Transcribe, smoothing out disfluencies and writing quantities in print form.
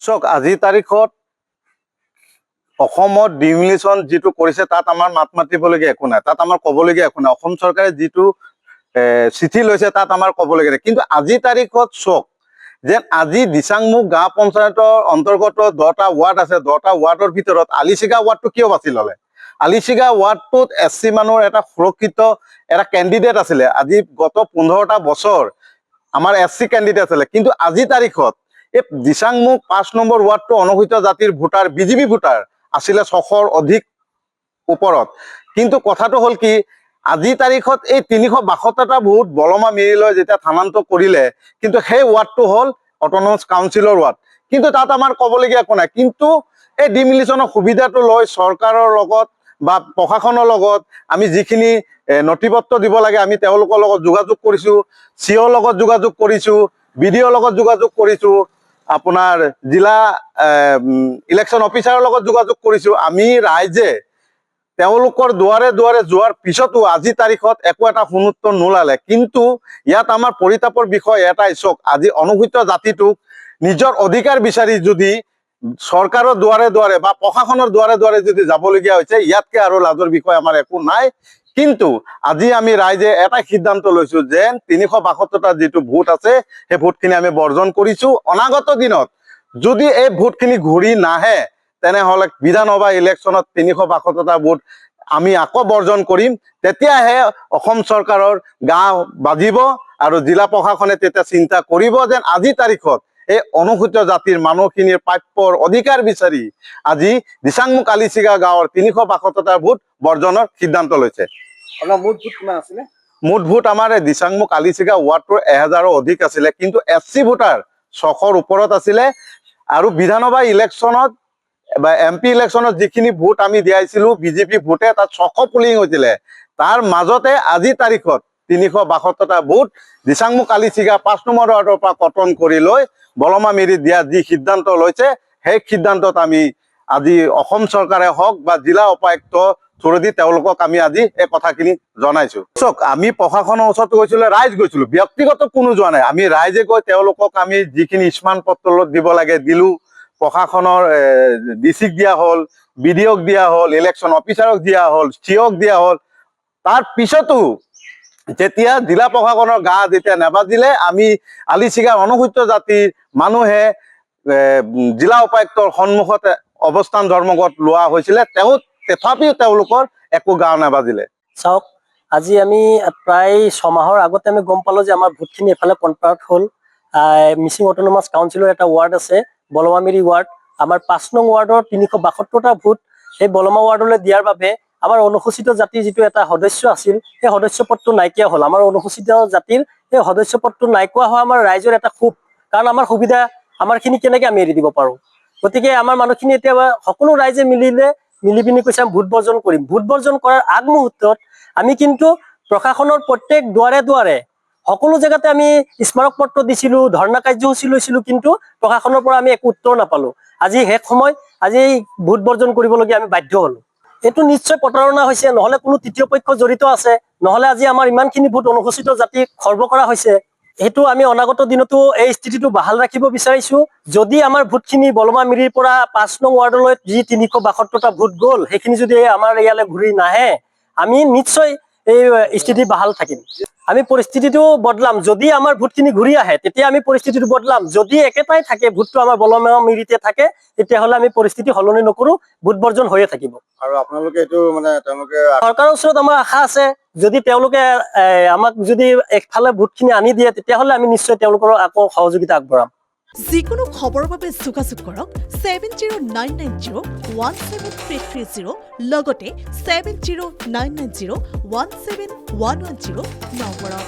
চাওক আজিৰ তাৰিখত অসমত ডিমিলিশ্যন যিটো কৰিছে তাত আমাৰ মাত মাতিবলগীয়া একো নাই, তাত আমাৰ ক'বলগীয়া একো নাই। অসম চৰকাৰে যিটো চিঠি লৈছে তাত আমাৰ ক'বলগীয়া নাই। কিন্তু আজিৰ তাৰিখত চাওক যেন আজি দিচাংমুখ গাঁও পঞ্চায়তৰ অন্তৰ্গত 10টা ৱাৰ্ড আছে, 10টা ৱাৰ্ডৰ ভিতৰত আলিচিগা ৱাৰ্ডটো কিয় বাছি ল'লে? আলিচিগা ৱাৰ্ডটোত SC মানুহৰ এটা সুৰক্ষিত এটা কেণ্ডিডেট আছিলে। আজি গত 15টা বছৰ আমাৰ SC কেণ্ডিডেট আছিলে, কিন্তু আজিৰ তাৰিখত এই দিচাংমুখ 5 নম্বৰ ৱাৰ্ডটো অনুসূচিত জাতিৰ ভোটাৰ BJP ভোটাৰ আছিলে 600ৰ অধিক ওপৰত। কিন্তু কথাটো হ'ল কি, আজিৰ তাৰিখত এই 372টা ভোট বলমা মিৰিলৈ যেতিয়া স্থানান্তৰ কৰিলে, কিন্তু সেই ৱাৰ্ডটো হ'ল অট'নমাছ কাউন্সিলৰ ৱাৰ্ড। কিন্তু তাত আমাৰ ক'বলগীয়া একো নাই। কিন্তু এই ডিমিলিশ্যনৰ সুবিধাটো লৈ চৰকাৰৰ লগত বা প্ৰশাসনৰ লগত আমি যিখিনি নথিপত্ৰ দিব লাগে আমি তেওঁলোকৰ লগত যোগাযোগ কৰিছোঁ, COৰ লগত যোগাযোগ কৰিছোঁ, BDOৰ লগত যোগাযোগ কৰিছোঁ, আপোনাৰ জিলা ইলেকশ্যন অফিচাৰৰ লগত যোগাযোগ কৰিছোঁ। আমি ৰাইজে তেওঁলোকৰ দুৱাৰে দুৱাৰে যোৱাৰ পিছতো আজিৰ তাৰিখত একো এটা সুনুত্তৰ নোলালে। কিন্তু ইয়াত আমাৰ পৰিতাপৰ বিষয় এটাই, চাওক আজি অনুসূচিত জাতিটোক নিজৰ অধিকাৰ বিচাৰি যদি চৰকাৰৰ দুৱাৰে দুৱাৰে বা প্ৰশাসনৰ দুৱাৰে দুৱাৰে যদি যাবলগীয়া হৈছে, ইয়াতকে আৰু লাজৰ বিষয় আমাৰ একো নাই। কিন্তু আজি আমি ৰাইজে এটা সিদ্ধান্ত লৈছো যে 372টা যিটো ভোট আছে সেই ভোটখিনি আমি বৰ্জন কৰিছো। অনাগত দিনত যদি এই ভোটখিনি ঘূৰি নাহে তেনেহ'লে বিধানসভা ইলেকশ্যনত 372টা ভোট আমি আকৌ বৰ্জন কৰিম। তেতিয়াহে অসম চৰকাৰৰ গা বাজিব আৰু জিলা প্ৰশাসনে তেতিয়া চিন্তা কৰিব যেন আজিৰ তাৰিখত এই অনুসূচিত জাতিৰ মানুহখিনিৰ প্ৰাপ্যৰ অধিকাৰ বিচাৰি আজি দিচাংমুখ আলিচিগা গাঁৱৰ 372টা ভোট বৰ্জনৰ সিদ্ধান্ত লৈছে। আপোনাৰ মুঠ ভোট কিমান আছিলে? মুঠ ভোট আমাৰ দিচাংমুখ আলিচিগা ৱাৰ্ডটোৰ 1000ৰো অধিক আছিলে, কিন্তু SC ভোটাৰ 600ৰ ওপৰত আছিলে। আৰু বিধানসভা ইলেকশ্যনত বা MP ইলেকশ্যনত যিখিনি ভোট আমি দিয়াইছিলো BJP ভোটে, তাত 600 পুলিং হৈছিলে। তাৰ মাজতে আজিৰ তাৰিখত 372টা ভোট দিচাংমুখ আলিচিগা 5 নম্বৰ ৱাৰ্ডৰ পৰা কৰ্তন কৰি লৈ বলমা মিৰিত দিয়া যি সিদ্ধান্ত লৈছে, সেই সিদ্ধান্তত আমি আজি অসম চৰকাৰে হওক বা জিলা উপায়ুক্ত থ্ৰুদি তেওঁলোকক আমি আজি এই কথাখিনি জনাইছো। চাওক আমি প্ৰশাসনৰ ওচৰত গৈছিলো, ৰাইজ গৈছিলো, ব্যক্তিগত কোনো যোৱা নাই। আমি ৰাইজে গৈ তেওঁলোকক আমি যিখিনি স্মান পত্ৰ দিব লাগে দিলো। প্ৰশাসনৰ DCক দিয়া হ'ল, BDOক দিয়া হ'ল, ইলেকশ্যন অফিচাৰক দিয়া হ'ল, COক দিয়া হ'ল। তাৰ পিছতো যেতিয়া জিলা প্ৰশাসনৰ গা যেতিয়া নাবাজিলে, আমি আলিচিগা অনুসূচিত জাতিৰ মানুহে জিলা উপায়ুক্তৰ সন্মুখত অৱস্থান ধৰ্মঘট লোৱা হৈছিলে, তথাপিও তেওঁলোকৰ একো গা নাবাজিলে। চাওক আজি আমি প্ৰায় 6 মাহৰ আগতে আমি গম পালো যে আমাৰ ভোটখিনি এফালে কনভাৰ্ট হ'ল। মিচিং অট'নমাছ কাউন্সিলৰ এটা ৱাৰ্ড আছে বলমামিৰি ৱাৰ্ড, আমাৰ 5 নং ৱাৰ্ডৰ 372টা ভোট সেই বলমা ৱাৰ্ডলৈ দিয়াৰ বাবে আমাৰ অনুসূচিত জাতিৰ যিটো এটা সদস্য আছিল সেই সদস্য পদটো নাইকিয়া হ'ল। আমাৰ অনুসূচিত জাতিৰ সেই সদস্য পদটো নাইকিয়া হোৱা আমাৰ ৰাইজৰ এটা ক্ষোভ, কাৰণ আমাৰ সুবিধা আমাৰখিনি কেনেকৈ আমি এৰি দিব পাৰোঁ। গতিকে আমাৰ মানুহখিনি এতিয়া সকলো ৰাইজে মিলি পিনি কৈছে আমি ভোট বৰ্জন কৰিম। ভোট বৰ্জন কৰাৰ আগমুহূৰ্তত আমি কিন্তু প্ৰশাসনৰ প্ৰত্যেক দুৱাৰে দুৱাৰে সকলো জেগাতে আমি স্মাৰক পত্ৰ দিছিলো, ধৰ্ণা কাৰ্যসূচী লৈছিলো, কিন্তু প্ৰশাসনৰ পৰা আমি একো উত্তৰ নাপালো। আজি শেষ সময়, আজি ভোট বৰ্জন কৰিবলগীয়া আমি বাধ্য হলো। এইটো নিশ্চয় প্ৰতাৰণা হৈছে, নহলে কোনো তৃতীয় পক্ষ জড়িত আছে, নহলে আজি আমাৰ ইমানখিনি ভোট অনুসূচিত জাতিক খৰ্ব কৰা হৈছে। সেইটো আমি অনাগত দিনতো এই স্থিতিটো বাহাল ৰাখিব বিচাৰিছো। যদি আমাৰ ভোটখিনি বলমা মিৰিৰ পৰা 5 নং ৱাৰ্ডলৈ যি 372টা ভোট গ'ল, সেইখিনি যদি আমাৰ ইয়ালৈ ঘূৰি নাহে, আমি নিশ্চয় এই স্থিতি বাহাল থাকিম। আমি পৰিস্থিতিটো বদলাম। যদি আমাৰ ভোটখিনি ঘূৰি আহে তেতিয়া আমি পৰিস্থিতিটো বদলাম। যদি একেটাই থাকে, ভোটটো আমাৰ বলমা মিৰিতে থাকে, তেতিয়াহ'লে আমি পৰিস্থিতি সলনি নকৰো, ভোট বৰ্জন হৈয়ে থাকিব। আৰু আপোনালোকে এইটো তেওঁলোকে চৰকাৰৰ ওচৰত আমাৰ আশা আছে, যদি তেওঁলোকে আমাক যদি একফালে ভোটখিনি আনি দিয়ে, তেতিয়াহ'লে আমি নিশ্চয় তেওঁলোকৰ আকৌ সহযোগিতা আগবঢ়াম। যিকোনো খবৰৰ বাবে যোগাযোগ কৰক 7099017330 লগতে 7099017110 নম্বৰত।